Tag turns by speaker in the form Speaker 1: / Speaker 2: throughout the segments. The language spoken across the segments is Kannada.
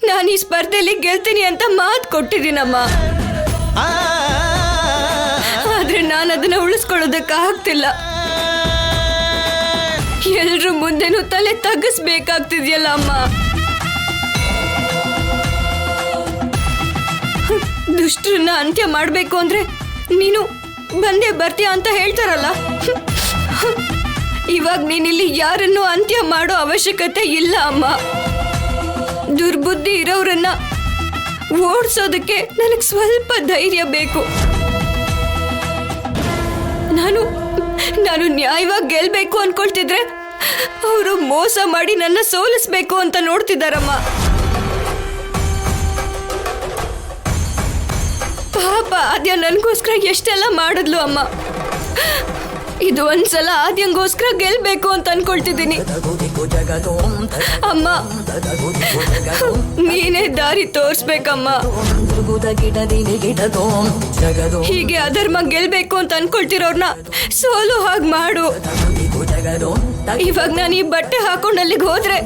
Speaker 1: ನಾನು ಈ ಸ್ಪರ್ಧೆಯಲ್ಲಿ ಗೆಲ್ತೀನಿ ಅಂತ ಮಾತು ಕೊಟ್ಟಿದ್ದೀನಮ್ಮ. ಆದ್ರೆ ನಾನು ಅದನ್ನ ಉಳಿಸ್ಕೊಳ್ಳೋದಕ್ಕೆ ಆಗ್ತಿಲ್ಲ. ಎಲ್ರ ಮುಂದೆನೂ ತಲೆ ತಗ್ಗಿಸ್ಬೇಕಾಗ್ತಿದ್ಯಲ್ಲ ಅಮ್ಮ. ದುಷ್ಟರನ್ನ ಅಂತ್ಯ ಮಾಡ್ಬೇಕು ಅಂದ್ರೆ ನೀನು ಬಂದೇ ಬರ್ತೀಯ ಅಂತ ಹೇಳ್ತಾರಲ್ಲ. ಇವಾಗ ನೀನಿಲ್ಲಿ ಯಾರನ್ನು ಅಂತ್ಯ ಮಾಡೋ ಅವಶ್ಯಕತೆ ಇಲ್ಲ ಅಮ್ಮ. ದುರ್ಬುದ್ಧಿ ಇರೋರನ್ನ ಓಡಿಸೋದಕ್ಕೆ ನನಗೆ ಸ್ವಲ್ಪ ಧೈರ್ಯ ಬೇಕು. ನಾನು ನ್ಯಾಯವಾಗಿ ಗೆಲ್ಬೇಕು ಅನ್ಕೊಳ್ತಿದ್ರೆ ಅವರು ಮೋಸ ಮಾಡಿ ನನ್ನ ಸೋಲಿಸ್ಬೇಕು ಅಂತ ನೋಡ್ತಿದ್ದಾರಮ್ಮ. ಪಾಪ ಆದ್ಯ ನನಗೋಸ್ಕರ ಎಷ್ಟೆಲ್ಲ ಮಾಡಿದ್ಲು ಅಮ್ಮ. ಇದು ಒಂದ್ಸಲ ಆದ್ಯಂಗೋಸ್ಕರ ಗೆಲ್ಬೇಕು ಅಂತ ಅನ್ಕೊಳ್ತಿದ್ದೀನಿ. ಅಮ್ಮ, ನೀನೇ ದಾರಿ ತೋರ್ಸ್ಬೇಕಮ್ಮ. ಹೀಗೆ ಅಧರ್ಮ ಗೆಲ್ಬೇಕು ಅಂತ ಅನ್ಕೊಳ್ತಿರೋರ್ನ ಸೋಲು ಹಾಗೆ ಮಾಡು. ಇವಾಗ ನಾನು ಈ ಬಟ್ಟೆ ಹಾಕೊಂಡು ಅಲ್ಲಿಗೆ ಹೋದ್ರೆ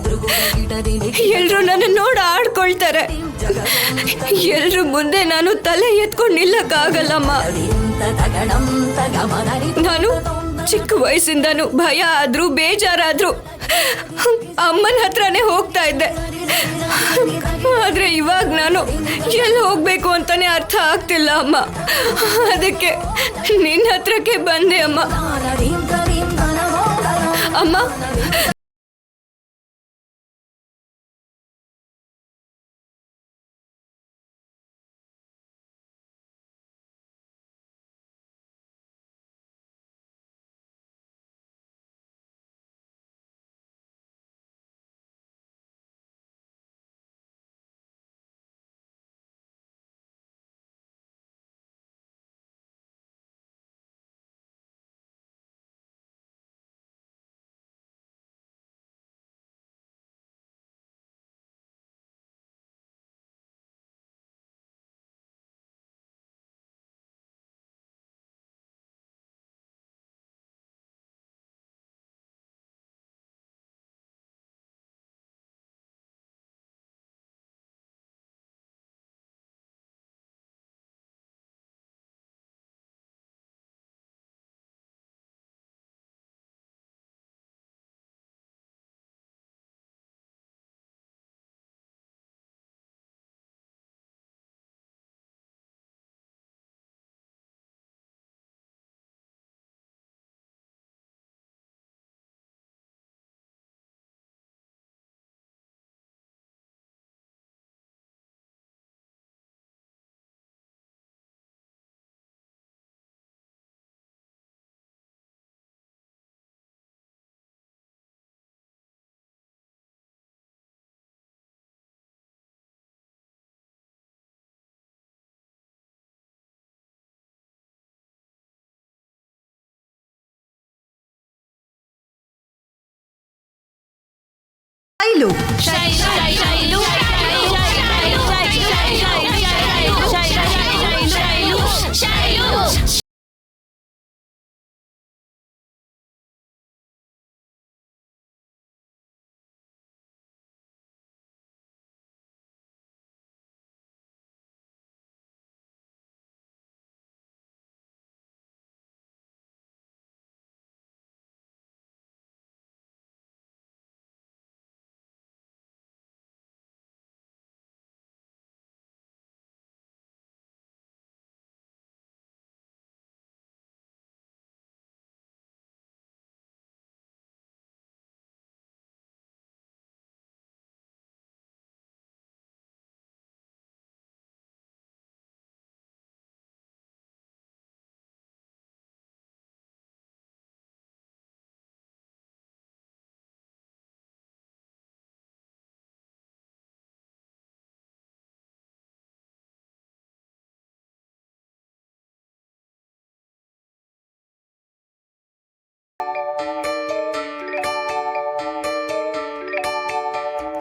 Speaker 1: ಎಲ್ರು ನನ್ನ ನೋಡ ಆಡ್ಕೊಳ್ತಾರೆ. ಎಲ್ರು ಮುಂದೆ ನಾನು ತಲೆ ಎತ್ಕೊಂಡು ನಿಲ್ಲಕ್ಕಾಗಲ್ಲಮ್ಮ. ನಾನು ಚಿಕ್ಕ ವಯಸ್ಸಿಂದನೂ ಭಯ ಆದ್ರೂ ಬೇಜಾರಾದ್ರೂ ಅಮ್ಮನ ಹತ್ರನೇ ಹೋಗ್ತಾ ಇದ್ದೆ. ಆದ್ರೆ ಇವಾಗ ನಾನು ಎಲ್ಲಿ ಹೋಗ್ಬೇಕು ಅಂತಾನೆ ಅರ್ಥ ಆಗ್ತಿಲ್ಲ ಅಮ್ಮ. ಅದಕ್ಕೆ ನಿನ್ನ ಹತ್ರಕ್ಕೆ ಬಂದೆ ಅಮ್ಮ. ಅಮ್ಮ,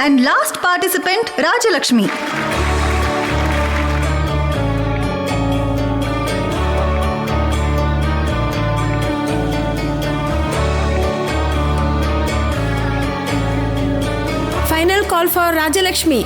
Speaker 2: And last participant, Rajalakshmi.
Speaker 3: Final call for Rajalakshmi.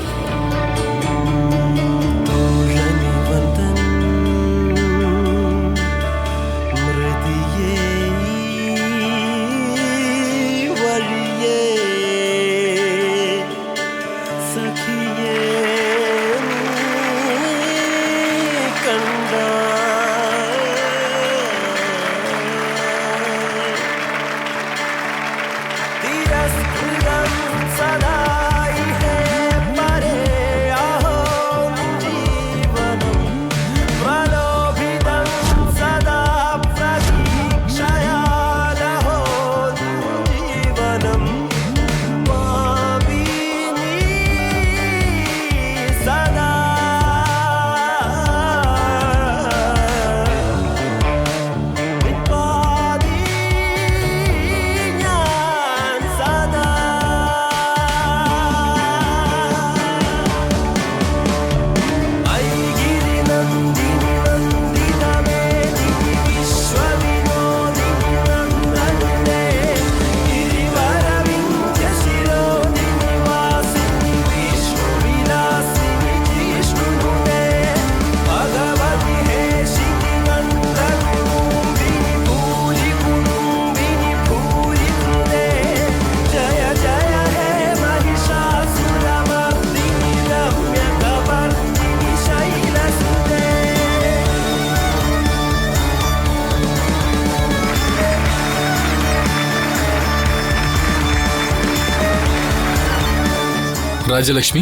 Speaker 3: Rajalakshmi,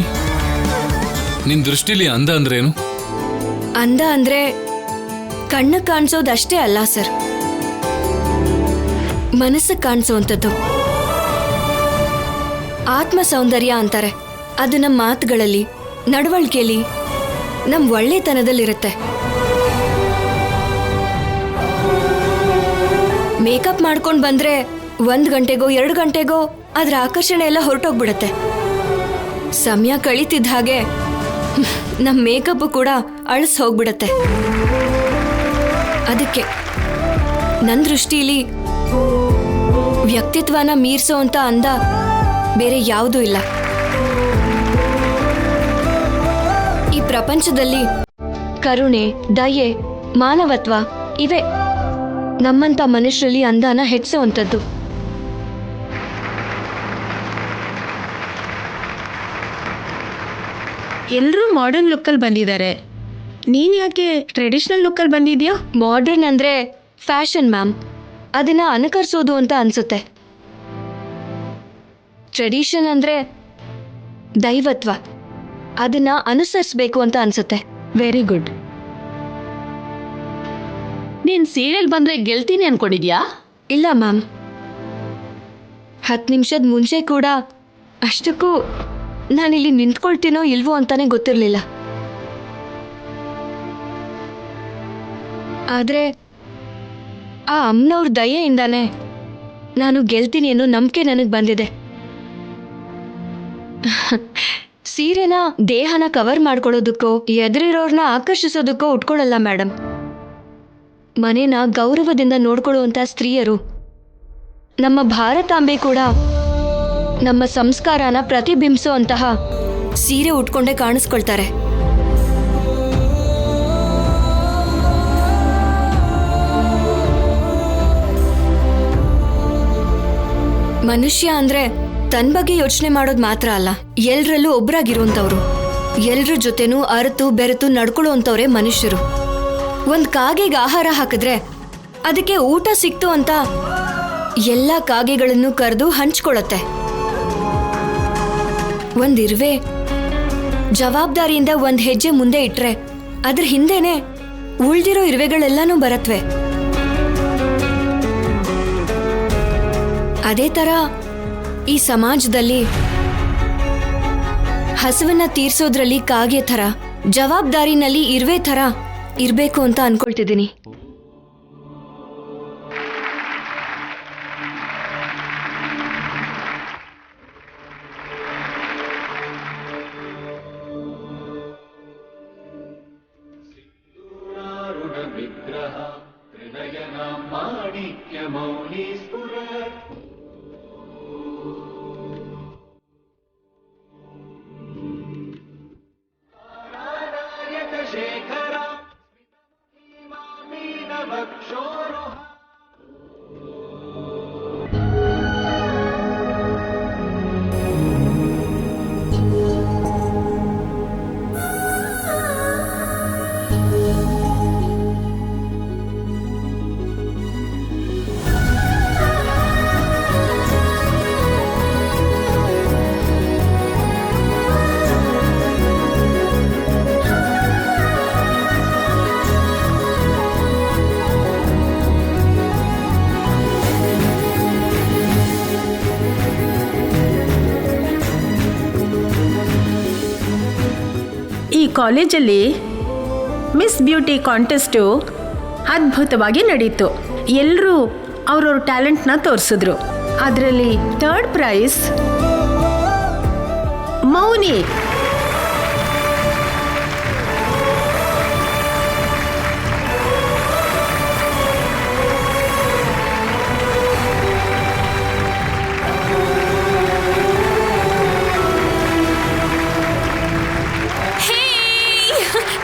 Speaker 3: ನಿನ್ ದೃಷ್ಟಿಲಿ ಅಂದ ಅಂದ್ರೇನು?
Speaker 1: ಅಂದ ಅಂದ್ರೆ ಕಣ್ಣು ಕಾಣಿಸೋದಷ್ಟೇ ಅಲ್ಲ ಸರ್, ಮನಸ್ಸು ಕಾಣಿಸೋವಂಥದ್ದು. ಆತ್ಮ ಸೌಂದರ್ಯ ಅಂತಾರೆ. ಅದು ನಮ್ಮ ಮಾತುಗಳಲ್ಲಿ, ನಡವಳಿಕೆಯಲ್ಲಿ, ನಮ್ಮ ಒಳ್ಳೆತನದಲ್ಲಿರುತ್ತೆ. ಮೇಕಪ್ ಮಾಡ್ಕೊಂಡು ಬಂದ್ರೆ 1 ಗಂಟೆಗೋ 2 ಗಂಟೆಗೋ ಅದ್ರ ಆಕರ್ಷಣೆ ಎಲ್ಲ ಹೊರಟೋಗ್ಬಿಡತ್ತೆ. ಸಮಯ ಕಳೀತಿದ್ದ ಹಾಗೆ ನಮ್ಮ ಮೇಕಪ್ ಕೂಡ ಅಳಿಸ್ ಹೋಗ್ಬಿಡತ್ತೆ. ಅದಕ್ಕೆ ನನ್ನ ದೃಷ್ಟಿಲಿ ವ್ಯಕ್ತಿತ್ವನ ಮೀರ್ಸೋ ಅಂತ ಅಂದ ಬೇರೆ ಯಾವುದೂ ಇಲ್ಲ. ಈ ಪ್ರಪಂಚದಲ್ಲಿ ಕರುಣೆ, ದಯೆ, ಮಾನವತ್ವ ಇವೆ ನಮ್ಮಂತ ಮನುಷ್ಯರಲ್ಲಿ ಅಂದಾನ ಹೆಚ್ಚುವಂಥದ್ದು.
Speaker 4: ಎಲ್ಲರೂ ಮಾಡರ್ನ್ ಲುಕ್ಕಲ್ಲಿ ಬಂದಿದ್ದಾರೆ, ನೀನು ಯಾಕೆ ಟ್ರೆಡಿಷ್ನಲ್ ಲುಕ್ಕಲ್ಲಿ ಬಂದಿದ್ಯಾ?
Speaker 1: ಮಾಡರ್ನ್ ಅಂದರೆ ಫ್ಯಾಷನ್ ಮ್ಯಾಮ್, ಅದನ್ನು ಅನುಕರಿಸೋದು ಅಂತ ಅನಿಸುತ್ತೆ. ಟ್ರೆಡಿಷನ್ ಅಂದರೆ ದೈವತ್ವ, ಅದನ್ನು ಅನುಸರಿಸಬೇಕು ಅಂತ ಅನಿಸುತ್ತೆ.
Speaker 4: Very good.
Speaker 5: ನೀನು ಸೀರಿಯಲ್ ಬಂದರೆ ಗೆಲ್ತೀನಿ ಅನ್ಕೊಂಡಿದ್ಯಾ?
Speaker 1: ಇಲ್ಲ ಮ್ಯಾಮ್, 10 ನಿಮಿಷದ ಮುಂಚೆ ಕೂಡ ಅಷ್ಟಕ್ಕೂ ನಾನಿಲ್ಲಿ ನಿಂತ್ಕೊಳ್ತೀನೋ ಇಲ್ವೋ ಅಂತಾನೆ ಗೊತ್ತಿರಲಿಲ್ಲ. ಆದರೆ ಆ ಅಮ್ಮನವ್ರ ದಯೆಯಿಂದಾನೆ ನಾನು ಗೆಲ್ತೀನಿ ಅನ್ನೋ ನಂಬಿಕೆ ನನಗೆ ಬಂದಿದೆ. ಸೀರೆನ ದೇಹನ ಕವರ್ ಮಾಡ್ಕೊಳ್ಳೋದಕ್ಕೋ ಎದುರಿರೋರ್ನ ಆಕರ್ಷಿಸೋದಕ್ಕೋ ಉಟ್ಕೊಳ್ಳಲ್ಲ ಮೇಡಮ್. ಮನೇನ ಗೌರವದಿಂದ ನೋಡ್ಕೊಳ್ಳುವಂಥ ಸ್ತ್ರೀಯರು, ನಮ್ಮ ಭಾರತಾಂಬೆ ಕೂಡ ನಮ್ಮ ಸಂಸ್ಕಾರನ ಪ್ರತಿಬಿಂಬಿಸೋ ಅಂತಹ ಸೀರೆ ಉಟ್ಕೊಂಡೇ ಕಾಣಿಸ್ಕೊಳ್ತಾರೆ. ಮನುಷ್ಯ ಅಂದ್ರೆ ತನ್ನ ಬಗ್ಗೆ ಯೋಚನೆ ಮಾಡೋದು ಮಾತ್ರ ಅಲ್ಲ, ಎಲ್ರಲ್ಲೂ ಒಬ್ರಾಗಿರುವಂಥವ್ರು, ಎಲ್ರ ಜೊತೆನೂ ಅರತು ಬೆರೆತು ನಡ್ಕೊಳ್ಳುವಂಥವ್ರೆ ಮನುಷ್ಯರು. ಒಂದು ಕಾಗೆಗೆ ಆಹಾರ ಹಾಕಿದ್ರೆ ಅದಕ್ಕೆ ಊಟ ಸಿಕ್ತು ಅಂತ ಎಲ್ಲ ಕಾಗೆಗಳನ್ನು ಕರೆದು ಹಂಚ್ಕೊಳ್ಳುತ್ತೆ. ಒಂದಿರುವೆ ಜವಾಬ್ದಾರಿಯಿಂದ 1 ಹೆಜ್ಜೆ ಮುಂದೆ ಇಟ್ರೆ ಅದ್ರ ಹಿಂದೆನೆ ಉಳ್ದಿರೋ ಇರುವೆಗಳೆಲ್ಲಾನು ಬರತ್ವೆ. ಅದೇ ತರ ಈ ಸಮಾಜದಲ್ಲಿ ಹಸುವನ್ನ ತೀರ್ಸೋದ್ರಲ್ಲಿ ಕಾಗೆ ಥರ, ಜವಾಬ್ದಾರಿನಲ್ಲಿ ಇರುವೆ ಥರ ಇರಬೇಕು ಅಂತ ಅನ್ಕೊಳ್ತಿದ್ದೀನಿ.
Speaker 6: ವಿಗ್ರಹ ಹೃದಯನ ಮಾಣಿಕ್ಯ ಮೌನಿ ಸ್ಫುರ ಶೇಖರ
Speaker 7: ಕಾಲೇಜಲ್ಲಿ ಮಿಸ್ ಬ್ಯೂಟಿ ಕಾಂಟೆಸ್ಟು ಅದ್ಭುತವಾಗಿ ನಡೀತು. ಎಲ್ಲರೂ ಅವ್ರವ್ರ ಟ್ಯಾಲೆಂಟ್ನ ತೋರಿಸಿದ್ರು. ಅದರಲ್ಲಿ third prize Mouni.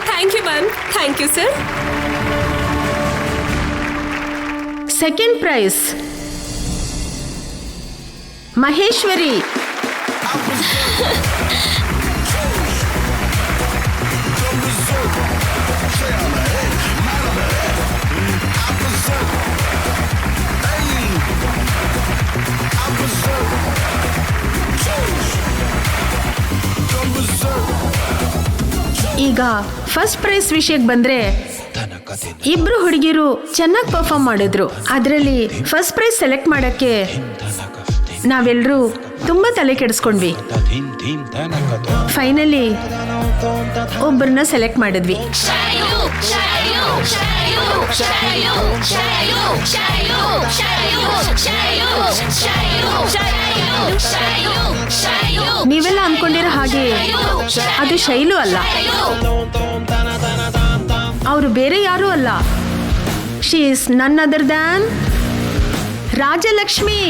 Speaker 1: Thank you ma'am. Thank you sir.
Speaker 7: Second prize Maheshwari. ಈಗ ಫಸ್ಟ್ ಪ್ರೈಸ್ ವಿಷಯಕ್ಕೆ ಬಂದ್ರೆ ಇಬ್ರು ಹುಡುಗಿರು ಚೆನ್ನಾಗಿ ಪರ್ಫಾರ್ಮ್ ಮಾಡಿದ್ರು. ಅದರಲ್ಲಿ ಫಸ್ಟ್ ಪ್ರೈಸ್ ಸೆಲೆಕ್ಟ್ ಮಾಡಕ್ಕೆ ನಾವೆಲ್ಲರೂ ತುಂಬಾ ತಲೆ ಕೆಡಿಸ್ಕೊಂಡ್ವಿ. ಫೈನಲಿ ಒಬ್ಬರನ್ನ ಸೆಲೆಕ್ಟ್ ಮಾಡಿದ್ವಿ. ನೀವೆಲ್ಲ ಅನ್ಕೊಂಡಿರೋ ಹಾಗೆ ಅದು ಶೈಲು ಅಲ್ಲ. ಅವರು ಬೇರೆ ಯಾರೂ ಅಲ್ಲ. ಶಿ ಇಸ್ ನನ್ ಅದರ್ ದ್ಯಾನ್ ರಾಜಲಕ್ಷ್ಮಿ.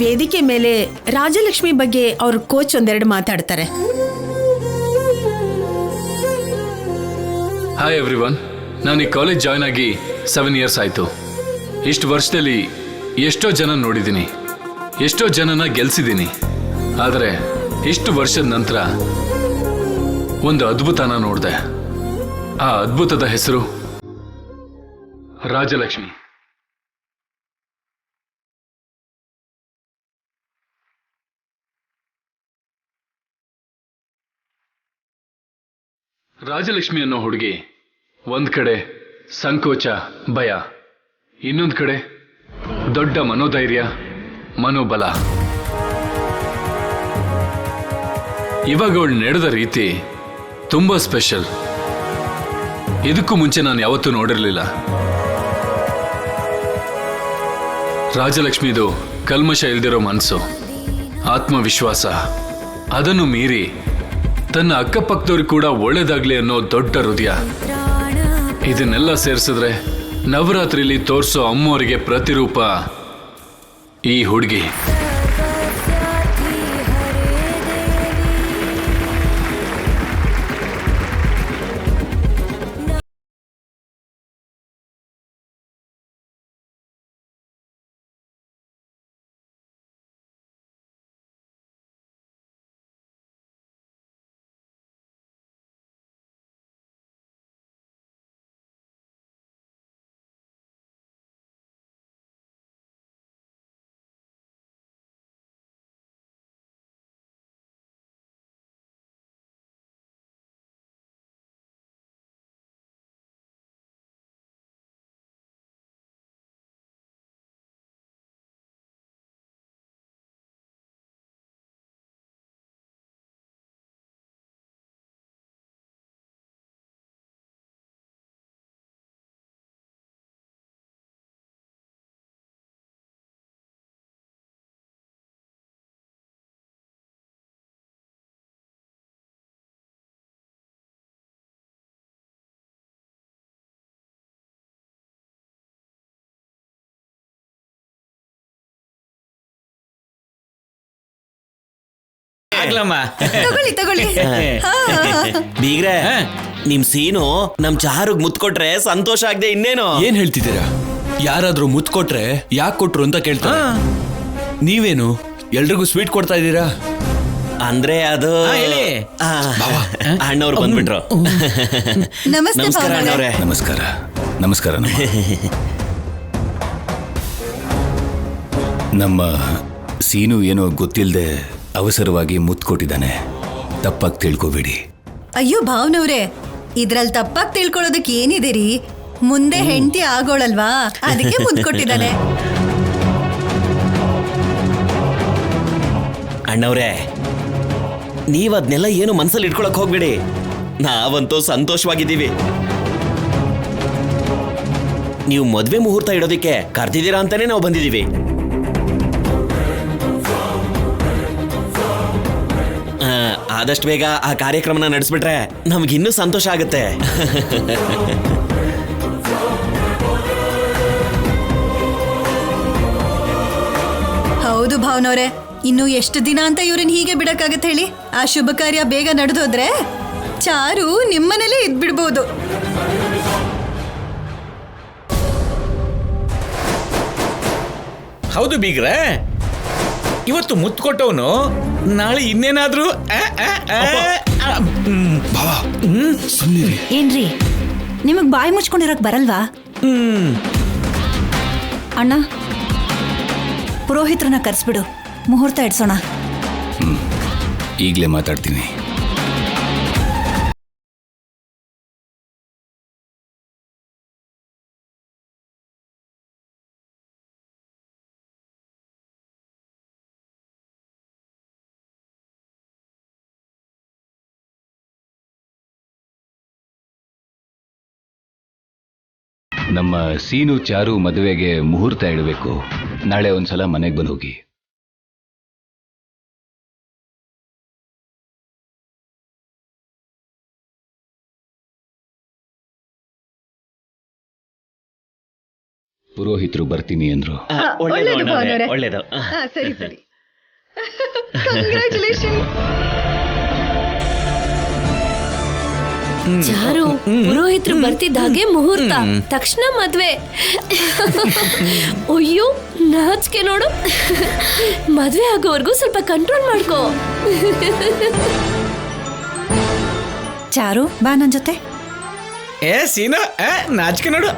Speaker 7: ವೇದಿಕೆ ಮೇಲೆ ರಾಜಲಕ್ಷ್ಮಿ ಬಗ್ಗೆ ಅವ್ರ ಕೋಚ್ ಒಂದೆರಡು ಮಾತಾಡ್ತಾರೆ.
Speaker 3: ಹಾಯ್ ಎವ್ರಿವನ್, ನಾನು ಈ ಕಾಲೇಜ್ ಜಾಯ್ನ್ ಆಗಿ 7 ಇಯರ್ಸ್ ಆಯಿತು. ಇಷ್ಟು ವರ್ಷದಲ್ಲಿ ಎಷ್ಟೋ ಜನ ನೋಡಿದ್ದೀನಿ, ಎಷ್ಟೋ ಜನನ ಗೆಲ್ಸಿದ್ದೀನಿ. ಆದರೆ ಇಷ್ಟು ವರ್ಷದ ನಂತರ ಒಂದು ಅದ್ಭುತನ ನೋಡಿದೆ. ಆ ಅದ್ಭುತದ ಹೆಸರು ರಾಜಲಕ್ಷ್ಮಿ. ರಾಜಲಕ್ಷ್ಮಿ ಅನ್ನೋ ಹುಡುಗಿ ಒಂದ್ ಕಡೆ ಸಂಕೋಚ, ಭಯ, ಇನ್ನೊಂದ್ ಕಡೆ ದೊಡ್ಡ ಮನೋಧೈರ್ಯ, ಮನೋಬಲ. ಇವಾಗ ಅವಳು ನಡೆದ ರೀತಿ ತುಂಬಾ ಸ್ಪೆಷಲ್. ಇದಕ್ಕೂ ಮುಂಚೆ ನಾನು ಯಾವತ್ತೂ ನೋಡಿರಲಿಲ್ಲ. ರಾಜಲಕ್ಷ್ಮಿದು ಕಲ್ಮಶ ಇಲ್ದಿರೋ ಮನಸ್ಸು, ಆತ್ಮವಿಶ್ವಾಸ, ಅದನ್ನು ಮೀರಿ ತನ್ನ ಅಕ್ಕಪಕ್ಕದವ್ರಿಗೆ ಕೂಡ ಒಳ್ಳೇದಾಗ್ಲಿ ಅನ್ನೋ ದೊಡ್ಡ ಹೃದಯ. ಇದನ್ನೆಲ್ಲ ಸೇರಿಸಿದ್ರೆ ನವರಾತ್ರಿಲಿ ತೋರಿಸೋ ಅಮ್ಮೋರಿಗೆ ಪ್ರತಿರೂಪ ಈ ಹುಡುಗಿ.
Speaker 8: ಆಗ್ಲಮ್ಮ.
Speaker 2: ತಗೊಳ್ಳಿ ತಗೊಳ್ಳಿ. ಹಾ.
Speaker 9: ಬೀಗ್ರೆ ನಿಮ್ ಸೀನು ನಮ್ ಚಾರುಗ್ ಮುತ್ ಕೊಟ್ರೆ ಸಂತೋಷ ಆಗದೆ ಇನ್ನೇನು.
Speaker 8: ಏನ್ ಹೇಳ್ತಿದ್ದೀರಾ? ಯಾರಾದ್ರೂ ಮುತ್ ಕೊಟ್ರೆ ಯಾಕೆ ಕೊಟ್ರು ಅಂತ ಕೇಳ್ತಾರೆ. ನೀವೇನು ಎಲ್ರಿಗೂ ಸ್ವೀಟ್ ಕೊಡ್ತಾ ಇದ್ದೀರಾ?
Speaker 9: ಅಂದ್ರೆ ಅದು
Speaker 8: ಹೇಳಿ.
Speaker 9: ಅಣ್ಣವ್ರು ಬಂದ್ಬಿಟ್ರು.
Speaker 2: ನಮಸ್ತೆ
Speaker 9: ನಮಸ್ಕಾರ
Speaker 2: ಭಾವನವ್ರೆ.
Speaker 9: ಅಣ್ಣವ್ರೆ.
Speaker 3: ನಮಸ್ಕಾರ. ನಮಸ್ಕಾರ. ನಮ್ಮ ಸೀನು ಏನೋ ಗೊತ್ತಿಲ್ಲದೆ ಅವಸರವಾಗಿ ಮುತ್ತು ಕೊಟ್ಟಿದ್ದಾನೆ. ತಪ್ಪಾಗಿ ತಿಳ್ಕೊಬೇಡಿ.
Speaker 2: ಅಯ್ಯೋ ಭಾವನವ್ರೆ, ಇದ್ರಲ್ಲಿ ತಪ್ಪಾಗಿ ತಿಳ್ಕೊಳ್ಳೋದಕ್ಕೆ ಏನಿದೆ ರೀ? ಮುಂದೆ ಹೆಂಡತಿ ಆಗೋಳಲ್ವಾ, ಅದಕ್ಕೆ ಮುದ್ದು ಕೊಟ್ಟಿದ್ದಾನೆ.
Speaker 9: ಅಣ್ಣವ್ರೆ, ನೀವ್ ಅದ್ನೆಲ್ಲ ಏನು ಮನ್ಸಲ್ಲಿ ಇಟ್ಕೊಳಕ್ ಹೋಗ್ಬೇಡಿ. ನಾವಂತೂ ಸಂತೋಷವಾಗಿದ್ದೀವಿ. ನೀವು ಮದ್ವೆ ಮುಹೂರ್ತ ಇಡೋದಿಕ್ಕೆ ಕರ್ದಿದ್ದೀರಾ ಅಂತಾನೆ ನಾವು ಬಂದಿದ್ದೀವಿ. ಆದಷ್ಟು ಬೇಗ ಆ ಕಾರ್ಯಕ್ರಮನ ನಡೆಸ್ಬಿಟ್ರೆ ನಮ್ಗಿನ್ನೂ ಸಂತೋಷ ಆಗುತ್ತೆ.
Speaker 2: ಹೌದು ಭಾವನವ್ರೆ, ಇನ್ನು ಎಷ್ಟು ದಿನ ಅಂತ ಇವ್ರನ್ನ ಹೀಗೆ ಬಿಡಕ್ಕಾಗತ್ತೆ ಹೇಳಿ? ಆ ಶುಭ ಕಾರ್ಯ ಬೇಗ ನಡೆದೋದ್ರೆ ಚಾರು ನಿಮ್ಮನೇಲೇ ಇದ್ಬಿಡ್ಬೋದು.
Speaker 8: ಹೌದು ಬೀಗ್ರೆ, ಇವತ್ತು ಮುತ್ತು ಕೊಟ್ಟವನು ನಾಳೆ ಇನ್ನೇನಾದ್ರೂ
Speaker 2: ಏನ್ರಿ, ನಿಮಗ್ ಬಾಯಿ ಮುಚ್ಕೊಂಡಿರಕ್ ಬರಲ್ವಾ? ಅಣ್ಣ, ಪುರೋಹಿತ್ರನ ಕರ್ಸ್ಬಿಡು, ಮುಹೂರ್ತ ಇಡ್ಸೋಣ.
Speaker 3: ಈಗಲೇ ಮಾತಾಡ್ತೀನಿ. ನಮ್ಮ ಸೀನು ಚಾರು ಮದುವೆಗೆ ಮುಹೂರ್ತ ಇಡಬೇಕು. ನಾಳೆ ಒಂದ್ಸಲ ಮನೆಗೆ ಬಂದು ಹೋಗಿ. ಪುರೋಹಿತರು ಬರ್ತೀನಿ ಅಂದ್ರು.
Speaker 9: ಒಳ್ಳೇದು.
Speaker 2: ಸರಿ ಸರಿ. ಕಂಗ್ರ್ಯಾಚುಲೇಷನ್.
Speaker 1: ಚಾರು, ಪುರೋಹಿತರು ಬರ್ತಿದ್ದ ಹಾಗೆ ಮುಹೂರ್ತ, ತಕ್ಷಣ ಮದ್ವೆ. ಅಯ್ಯೋ ನಾಚಿಕೆ ನೋಡು. ಮದ್ವೆ ಆಗೋವರೆಗೂ ಸ್ವಲ್ಪ ಕಂಟ್ರೋಲ್ ಮಾಡ್ಕೋ.
Speaker 2: ಚಾರು, ಬಾ ನನ್ ಜೊತೆ.
Speaker 8: ಸೀನು ನಾಚಿಕೆ ನೋಡು.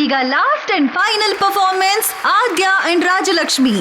Speaker 2: ಈಗ last and final performance, Aadya and Rajalakshmi.